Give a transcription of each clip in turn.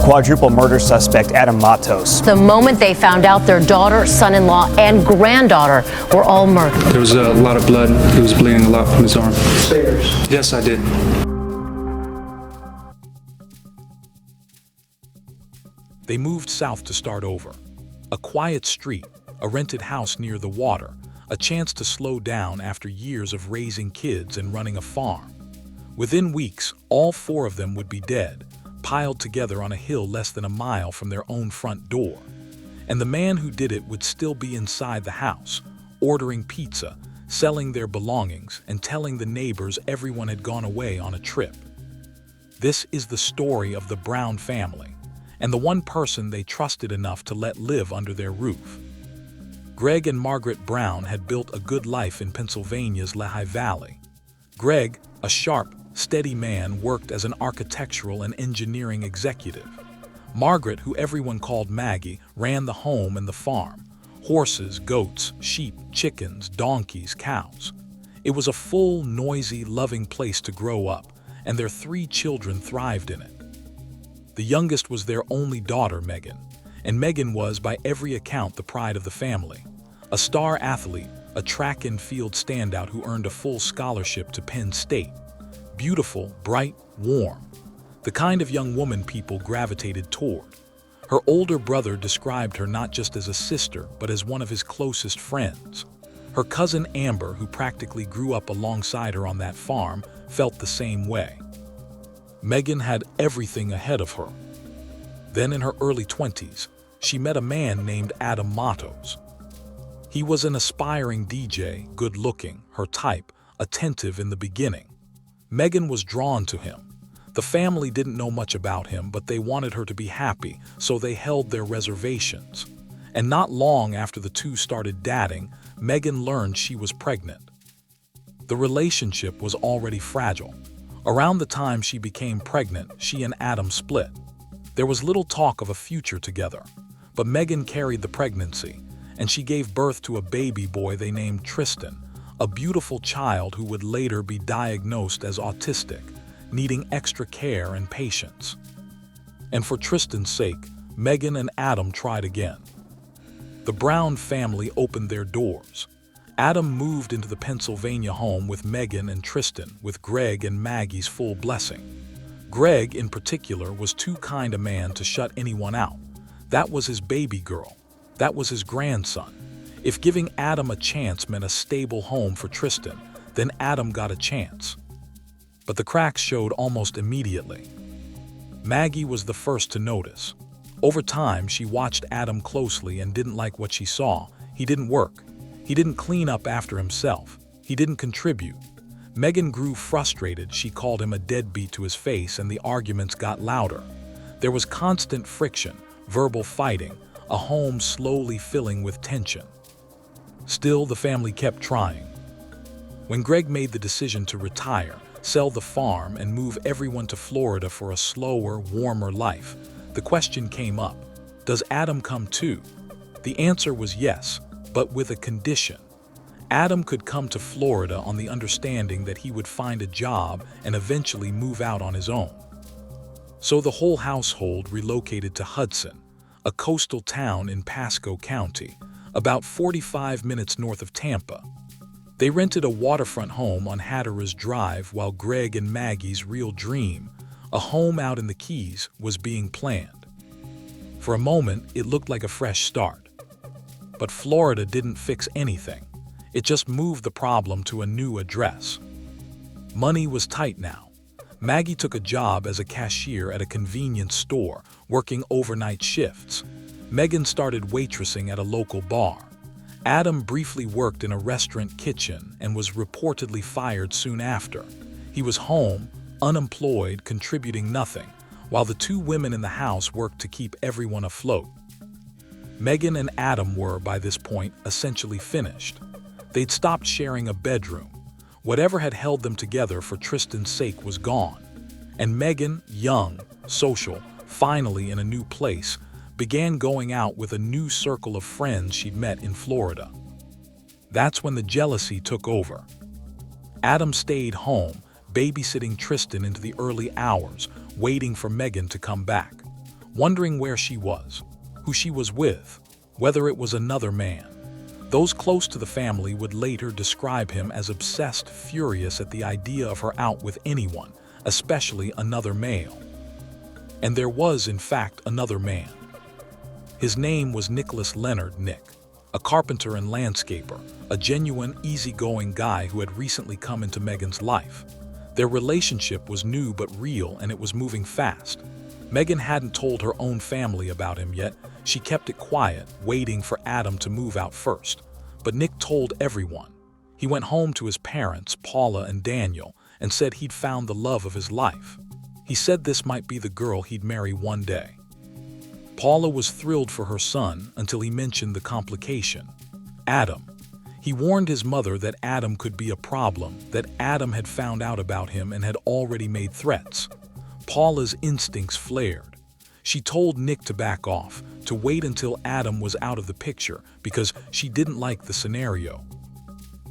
Quadruple murder suspect Adam Matos. The moment they found out their daughter, son-in-law, and granddaughter were all murdered. There was a lot of blood. He was bleeding a lot from his arm. Spares? Yes, I did. They moved south to start over. A quiet street, a rented house near the water, a chance to slow down after years of raising kids and running a farm. Within weeks, all four of them would be dead, piled together on a hill less than a mile from their own front door. And the man who did it would still be inside the house, ordering pizza, selling their belongings, and telling the neighbors everyone had gone away on a trip. This is the story of the Brown family, and the one person they trusted enough to let live under their roof. Greg and Margaret Brown had built a good life in Pennsylvania's Lehigh Valley. Greg, a sharp, steady man, worked as an architectural and engineering executive. Margaret, who everyone called Maggie, ran the home and the farm. Horses, goats, sheep, chickens, donkeys, cows. It was a full, noisy, loving place to grow up, and their 3 children thrived in it. The youngest was their only daughter, Megan, and Megan was, by every account, the pride of the family. A star athlete, a track and field standout who earned a full scholarship to Penn State. Beautiful, bright, warm. The kind of young woman people gravitated toward. Her older brother described her not just as a sister, but as one of his closest friends. Her cousin Amber, who practically grew up alongside her on that farm, felt the same way. Megan had everything ahead of her. Then in her early 20s, she met a man named Adam Matos. He was an aspiring DJ, good-looking, her type, attentive in the beginning. Megan was drawn to him. The family didn't know much about him, but they wanted her to be happy, so they held their reservations. And not long after the two started dating, Megan learned she was pregnant. The relationship was already fragile. Around the time she became pregnant, she and Adam split. There was little talk of a future together, but Megan carried the pregnancy, and she gave birth to a baby boy they named Tristan, a beautiful child who would later be diagnosed as autistic, needing extra care and patience. And for Tristan's sake, Megan and Adam tried again. The Brown family opened their doors. Adam moved into the Pennsylvania home with Megan and Tristan, with Greg and Maggie's full blessing. Greg, in particular, was too kind a man to shut anyone out. That was his baby girl. That was his grandson. If giving Adam a chance meant a stable home for Tristan, then Adam got a chance. But the cracks showed almost immediately. Maggie was the first to notice. Over time, she watched Adam closely and didn't like what she saw. He didn't work. He didn't clean up after himself. He didn't contribute. Megan grew frustrated. She called him a deadbeat to his face, and the arguments got louder. There was constant friction, verbal fighting, a home slowly filling with tension. Still, the family kept trying. When Greg made the decision to retire, sell the farm, and move everyone to Florida for a slower, warmer life, the question came up: does Adam come too? The answer was yes, but with a condition. Adam could come to Florida on the understanding that he would find a job and eventually move out on his own. So the whole household relocated to Hudson, a coastal town in Pasco County, about 45 minutes north of Tampa. They rented a waterfront home on Hatteras Drive while Greg and Maggie's real dream, a home out in the Keys, was being planned. For a moment, it looked like a fresh start. But Florida didn't fix anything. It just moved the problem to a new address. Money was tight now. Maggie took a job as a cashier at a convenience store, working overnight shifts. Megan started waitressing at a local bar. Adam briefly worked in a restaurant kitchen and was reportedly fired soon after. He was home, unemployed, contributing nothing, while the 2 women in the house worked to keep everyone afloat. Megan and Adam were, by this point, essentially finished. They'd stopped sharing a bedroom. Whatever had held them together for Tristan's sake was gone. And Megan, young, social, finally in a new place, began going out with a new circle of friends she'd met in Florida. That's when the jealousy took over. Adam stayed home, babysitting Tristan into the early hours, waiting for Megan to come back. wondering where she was, who she was with, whether it was another man. Those close to the family would later describe him as obsessed, furious at the idea of her out with anyone, especially another male. And there was, in fact, another man. His name was Nicholas Leonard Nick, a carpenter and landscaper, a genuine, easygoing guy who had recently come into Megan's life. Their relationship was new but real, and it was moving fast. Megan hadn't told her own family about him yet. She kept it quiet, waiting for Adam to move out first. But Nick told everyone. He went home to his parents, Paula and Daniel, and said he'd found the love of his life. He said this might be the girl he'd marry one day. Paula was thrilled for her son until he mentioned the complication: Adam. He warned his mother that Adam could be a problem, that Adam had found out about him and had already made threats. Paula's instincts flared. She told Nick to back off, to wait until Adam was out of the picture, because she didn't like the scenario.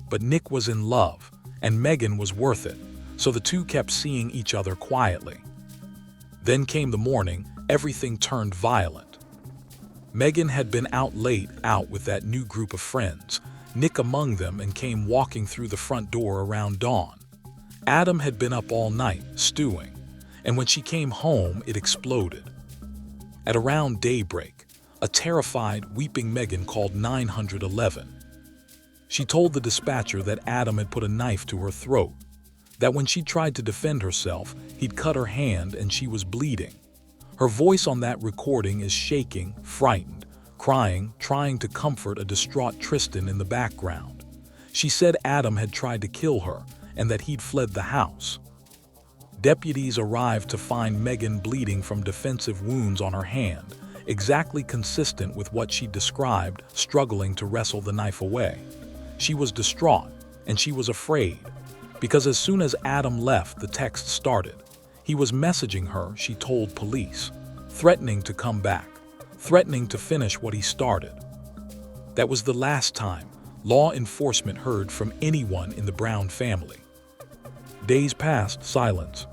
But Nick was in love, and Megan was worth it, so the two kept seeing each other quietly. Then came the morning. Everything turned violent. Megan had been out late, out with that new group of friends, Nick among them, and came walking through the front door around dawn. Adam had been up all night, stewing, and when she came home, it exploded. At around daybreak, a terrified, weeping Megan called 911. She told the dispatcher that Adam had put a knife to her throat, that when she tried to defend herself, he'd cut her hand and she was bleeding. Her voice on that recording is shaking, frightened, crying, trying to comfort a distraught Tristan in the background. She said Adam had tried to kill her and that he'd fled the house. Deputies arrived to find Megan bleeding from defensive wounds on her hand, exactly consistent with what she described, struggling to wrestle the knife away. She was distraught, and she was afraid, because as soon as Adam left, the text started. He was messaging her, she told police, threatening to come back, threatening to finish what he started. That was the last time law enforcement heard from anyone in the Brown family. Days passed, silence.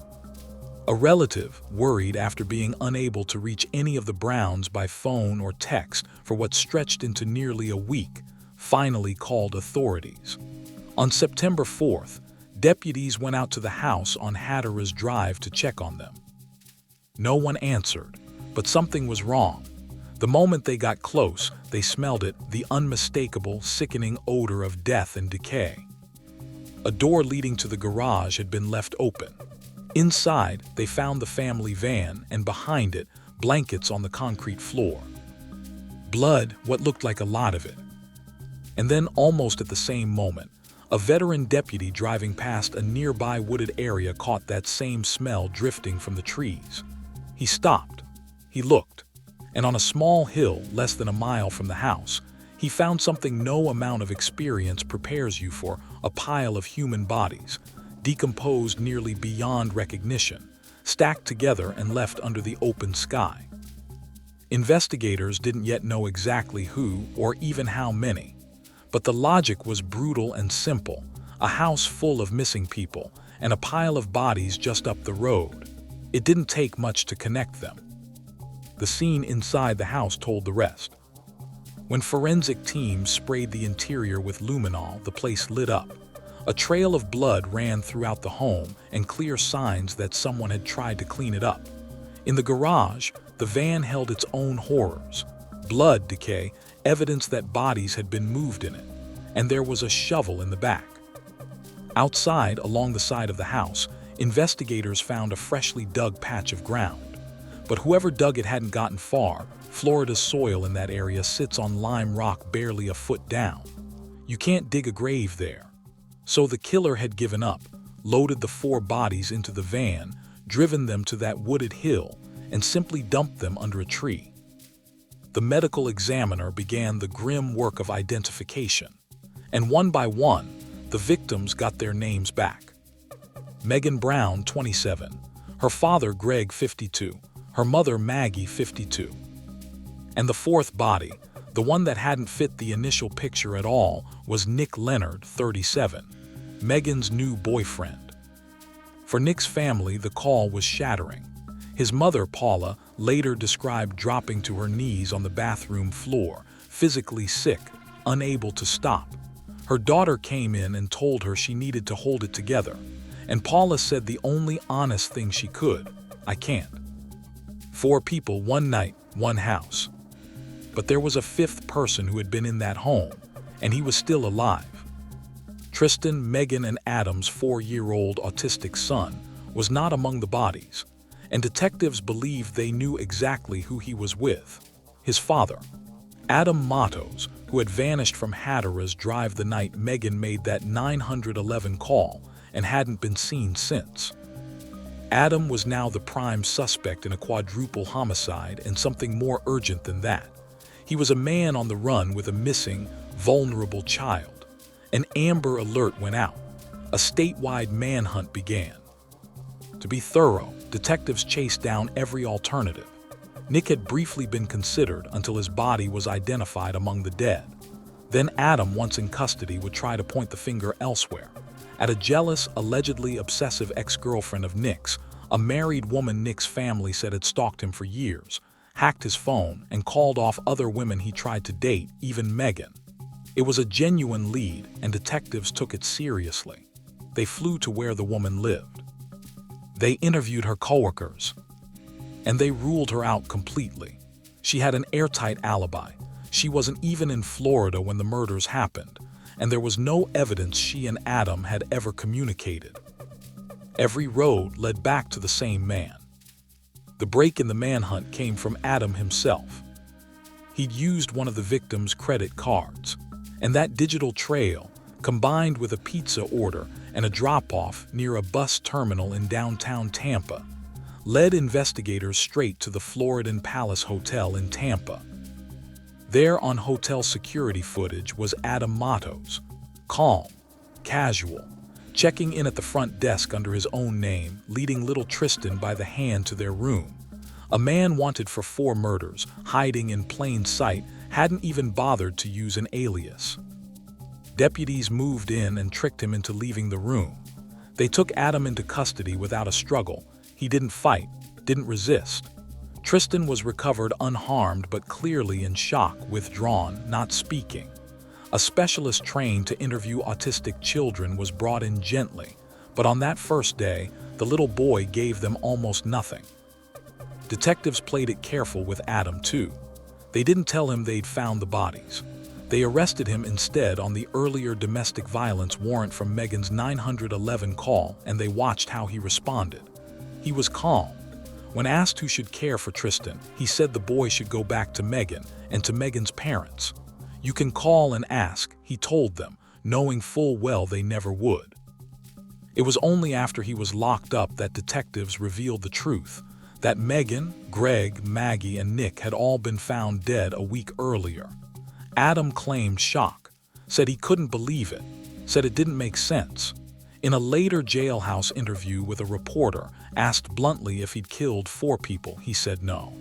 A relative, worried after being unable to reach any of the Browns by phone or text for what stretched into nearly a week, finally called authorities. On September 4th, deputies went out to the house on Hatteras Drive to check on them. No one answered, but something was wrong. The moment they got close, they smelled it, the unmistakable, sickening odor of death and decay. A door leading to the garage had been left open. Inside, they found the family van, and behind it, blankets on the concrete floor. Blood, what looked like a lot of it. And then, almost at the same moment, a veteran deputy driving past a nearby wooded area caught that same smell drifting from the trees. He stopped. He looked. And on a small hill less than a mile from the house, he found something no amount of experience prepares you for: a pile of human bodies, decomposed nearly beyond recognition, stacked together and left under the open sky. Investigators didn't yet know exactly who or even how many. But the logic was brutal and simple: a house full of missing people and a pile of bodies just up the road. It didn't take much to connect them. The scene inside the house told the rest. When forensic teams sprayed the interior with luminol, the place lit up. A trail of blood ran throughout the home, and clear signs that someone had tried to clean it up. In the garage, the van held its own horrors: blood, decay, evidence that bodies had been moved in it, and there was a shovel in the back. Outside, along the side of the house, investigators found a freshly dug patch of ground. But whoever dug it hadn't gotten far. Florida's soil in that area sits on lime rock barely a foot down. You can't dig a grave there. So the killer had given up, loaded the 4 bodies into the van, driven them to that wooded hill, and simply dumped them under a tree. The medical examiner began the grim work of identification, and one by one, the victims got their names back. Megan Brown, 27, her father Greg, 52, her mother Maggie, 52. And the 4th body, the one that hadn't fit the initial picture at all, was Nick Leonard, 37, Megan's new boyfriend. For Nick's family, the call was shattering. His mother, Paula, later described dropping to her knees on the bathroom floor, physically sick, unable to stop. Her daughter came in and told her she needed to hold it together, and Paula said the only honest thing she could, "I can't." 4 people, 1 night, 1 house. But there was a 5th person who had been in that home, and he was still alive. Tristan, Megan, and Adam's 4-year-old autistic son was not among the bodies, and detectives believed they knew exactly who he was with: his father, Adam Matos, who had vanished from Hatteras Drive the night Megan made that 911 call and hadn't been seen since. Adam was now the prime suspect in a quadruple homicide, and something more urgent than that. He was a man on the run with a missing, vulnerable child. An Amber Alert went out. A statewide manhunt began. To be thorough, detectives chased down every alternative. Nick had briefly been considered until his body was identified among the dead. Then Adam, once in custody, would try to point the finger elsewhere, at a jealous, allegedly obsessive ex-girlfriend of Nick's, a married woman Nick's family said had stalked him for years, hacked his phone, and called off other women he tried to date, even Megan. It was a genuine lead, and detectives took it seriously. They flew to where the woman lived. They interviewed her coworkers, and they ruled her out completely. She had an airtight alibi. She wasn't even in Florida when the murders happened, and there was no evidence she and Adam had ever communicated. Every road led back to the same man. The break in the manhunt came from Adam himself. He'd used one of the victim's credit cards, and that digital trail, combined with a pizza order and a drop-off near a bus terminal in downtown Tampa, led investigators straight to the Floridan Palace Hotel in Tampa. There on hotel security footage was Adam Matos, calm, casual, checking in at the front desk under his own name, leading little Tristan by the hand to their room. A man wanted for 4 murders, hiding in plain sight, hadn't even bothered to use an alias. Deputies moved in and tricked him into leaving the room. They took Adam into custody without a struggle. He didn't fight, didn't resist. Tristan was recovered unharmed but clearly in shock, withdrawn, not speaking. A specialist trained to interview autistic children was brought in gently, but on that first day, the little boy gave them almost nothing. Detectives played it careful with Adam too. They didn't tell him they'd found the bodies. They arrested him instead on the earlier domestic violence warrant from Megan's 911 call, and they watched how he responded. He was calm. When asked who should care for Tristan, he said the boy should go back to Megan and to Megan's parents. "You can call and ask," he told them, knowing full well they never would. It was only after he was locked up that detectives revealed the truth, that Megan, Greg, Maggie, and Nick had all been found dead a week earlier. Adam claimed shock, said he couldn't believe it, said it didn't make sense. In a later jailhouse interview with a reporter, asked bluntly if he'd killed 4 people, he said no.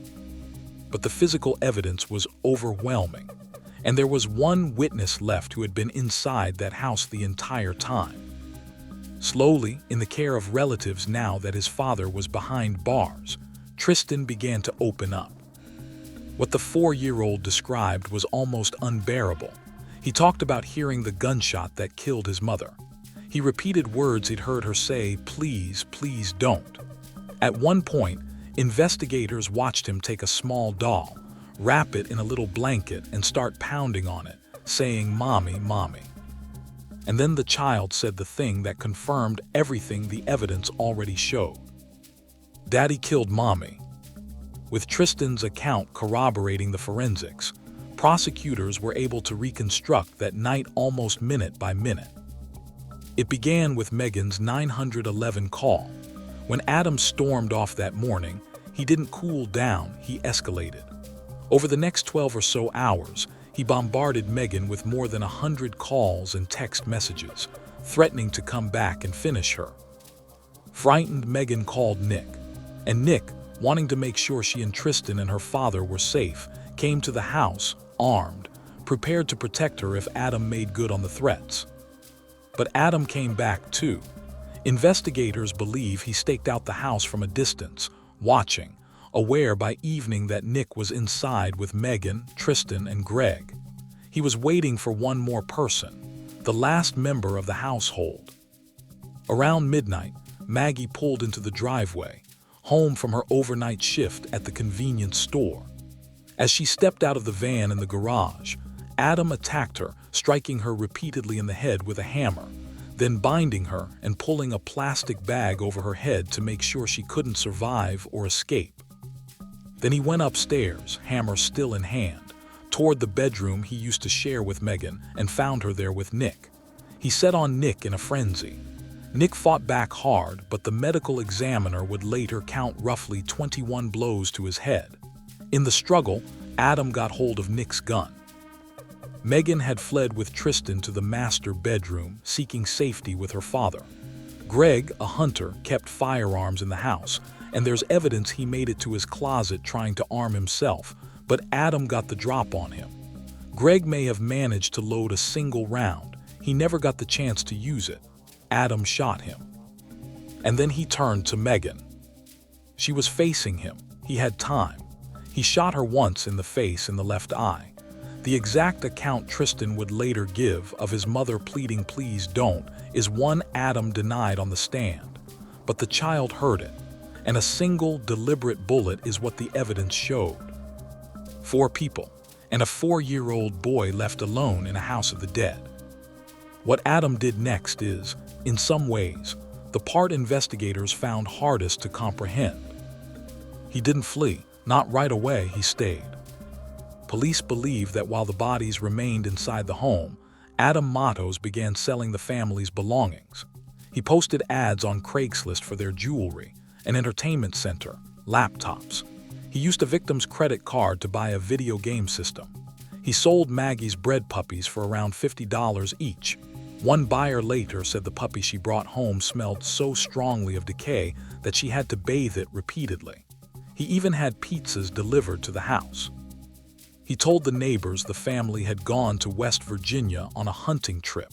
But the physical evidence was overwhelming, and there was one witness left who had been inside that house the entire time. Slowly, in the care of relatives now that his father was behind bars, Tristan began to open up. What the 4-year-old described was almost unbearable. He talked about hearing the gunshot that killed his mother. He repeated words he'd heard her say, "Please, please don't." At one point, investigators watched him take a small doll, wrap it in a little blanket, and start pounding on it, saying, "Mommy, mommy." And then the child said the thing that confirmed everything the evidence already showed. "Daddy killed Mommy." With Tristan's account corroborating the forensics, prosecutors were able to reconstruct that night almost minute by minute. It began with Megan's 911 call. When Adam stormed off that morning, he didn't cool down, he escalated. Over the next 12 or so hours, he bombarded Megan with more than 100 calls and text messages, threatening to come back and finish her. Frightened, Megan called Nick, and Nick, wanting to make sure she and Tristan and her father were safe, came to the house, armed, prepared to protect her if Adam made good on the threats. But Adam came back too. Investigators believe he staked out the house from a distance, watching, aware by evening that Nick was inside with Megan, Tristan, and Greg. He was waiting for one more person, the last member of the household. Around midnight, Maggie pulled into the driveway, home from her overnight shift at the convenience store. As she stepped out of the van in the garage, Adam attacked her, striking her repeatedly in the head with a hammer, then binding her and pulling a plastic bag over her head to make sure she couldn't survive or escape. Then he went upstairs, hammer still in hand, toward the bedroom he used to share with Megan and found her there with Nick. He set on Nick in a frenzy. Nick fought back hard, but the medical examiner would later count roughly 21 blows to his head. In the struggle, Adam got hold of Nick's gun. Megan had fled with Tristan to the master bedroom, seeking safety with her father. Greg, a hunter, kept firearms in the house, and there's evidence he made it to his closet trying to arm himself, but Adam got the drop on him. Greg may have managed to load a single round. He never got the chance to use it. Adam shot him. And then he turned to Megan. She was facing him. He had time. He shot her once in the face in the left eye. The exact account Tristan would later give of his mother pleading "please don't" is one Adam denied on the stand. But the child heard it, and a single deliberate bullet is what the evidence showed. 4 people, and a 4-year-old boy left alone in a house of the dead. What Adam did next is, in some ways, the part investigators found hardest to comprehend. He didn't flee, not right away, he stayed. Police believe that while the bodies remained inside the home, Adam Matos began selling the family's belongings. He posted ads on Craigslist for their jewelry, an entertainment center, laptops. He used a victim's credit card to buy a video game system. He sold Maggie's bread puppies for around $50 each. One buyer later said the puppy she brought home smelled so strongly of decay that she had to bathe it repeatedly. He even had pizzas delivered to the house. He told the neighbors the family had gone to West Virginia on a hunting trip,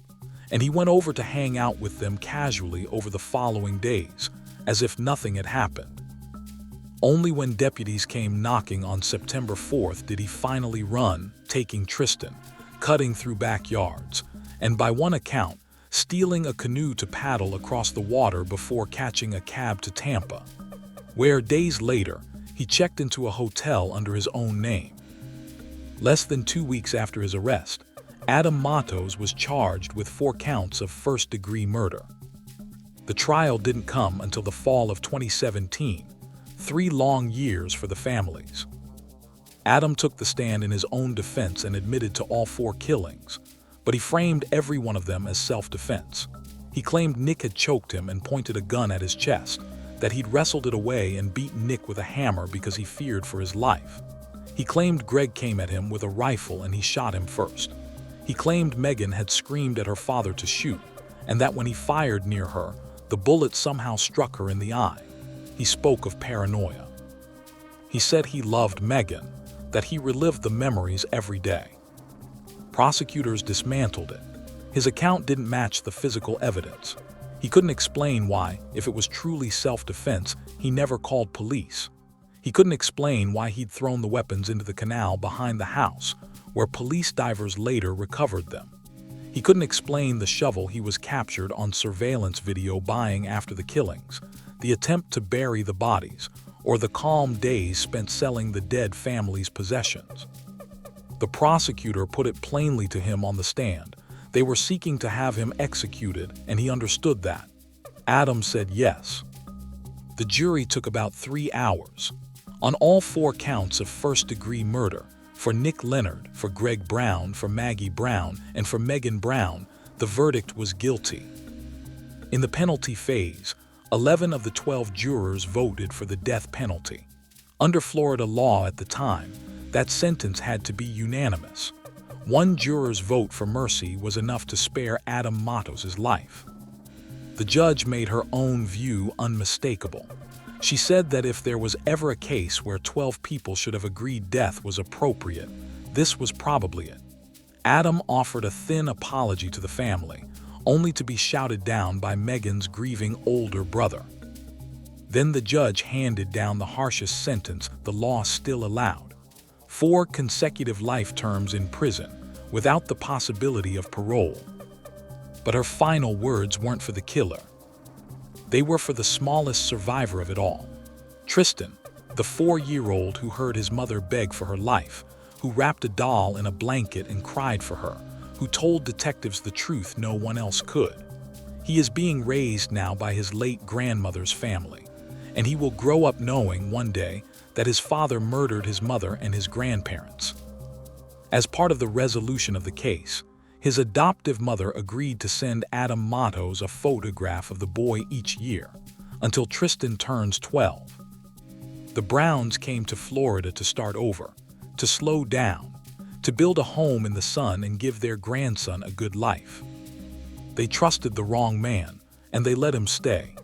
and he went over to hang out with them casually over the following days, as if nothing had happened. Only when deputies came knocking on September 4th did he finally run, taking Tristan, cutting through backyards, and by one account, stealing a canoe to paddle across the water before catching a cab to Tampa, where days later, he checked into a hotel under his own name. Less than 2 weeks after his arrest, Adam Matos was charged with 4 counts of first-degree murder. The trial didn't come until the fall of 2017, 3 long years for the families. Adam took the stand in his own defense and admitted to all 4 killings, but he framed every one of them as self-defense. He claimed Nick had choked him and pointed a gun at his chest, that he'd wrestled it away and beaten Nick with a hammer because he feared for his life. He claimed Greg came at him with a rifle and he shot him first. He claimed Megan had screamed at her father to shoot, and that when he fired near her, the bullet somehow struck her in the eye. He spoke of paranoia. He said he loved Megan, that he relived the memories every day. Prosecutors dismantled it. His account didn't match the physical evidence. He couldn't explain why, if it was truly self-defense, he never called police. He couldn't explain why he'd thrown the weapons into the canal behind the house, where police divers later recovered them. He couldn't explain the shovel he was captured on surveillance video buying after the killings, the attempt to bury the bodies, or the calm days spent selling the dead family's possessions. The prosecutor put it plainly to him on the stand. They were seeking to have him executed, and he understood that. Adam said yes. The jury took about 3 hours. On all 4 counts of first-degree murder, for Nick Leonard, for Greg Brown, for Maggie Brown, and for Megan Brown, the verdict was guilty. In the penalty phase, 11 of the 12 jurors voted for the death penalty. Under Florida law at the time, that sentence had to be unanimous. 1 juror's vote for mercy was enough to spare Adam Matos' life. The judge made her own view unmistakable. She said that if there was ever a case where 12 people should have agreed death was appropriate, this was probably it. Adam offered a thin apology to the family, only to be shouted down by Megan's grieving older brother. Then the judge handed down the harshest sentence the law still allowed: 4 consecutive life terms in prison without the possibility of parole. But her final words weren't for the killer. They were for the smallest survivor of it all: Tristan, the 4-year-old who heard his mother beg for her life, who wrapped a doll in a blanket and cried for her, who told detectives the truth no one else could. He is being raised now by his late grandmother's family, and he will grow up knowing one day that his father murdered his mother and his grandparents. As part of the resolution of the case, his adoptive mother agreed to send Adam Matos a photograph of the boy each year, until Tristan turns 12. The Browns came to Florida to start over, to slow down, to build a home in the sun and give their grandson a good life. They trusted the wrong man, and they let him stay.